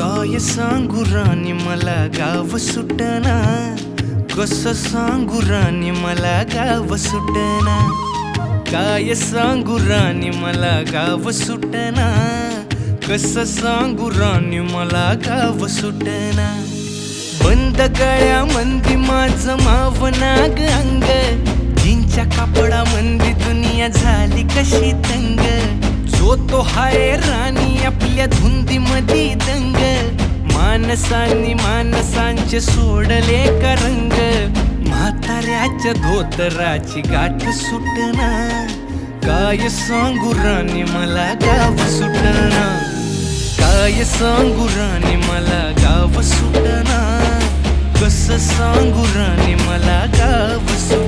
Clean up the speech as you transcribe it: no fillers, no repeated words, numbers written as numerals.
काय सांगू राणी मला गाव सुटना, कसं सांगू राणी मला गाव सुटना. काय सांगू राणी मला गाव सुटना, कसं सांगू राणी मला गाव सुटना. बंद गळ्यामंदी माझं मावनाग अंग, जीनच्या कापडामंदी दुनिया झाली कशी तंग. जो तो हाय राणी आपल्या धुंदीमधी दंग, माणसांनी माणसांचे सोडले का रंग. म्हाताऱ्याच्या धोतराची गाठ सुटना, काय सांगू राणी मला गाव सुटना. काय सांगू राणी मला गाव सुटना, कसं सांगू राणी मला गाव सुटना.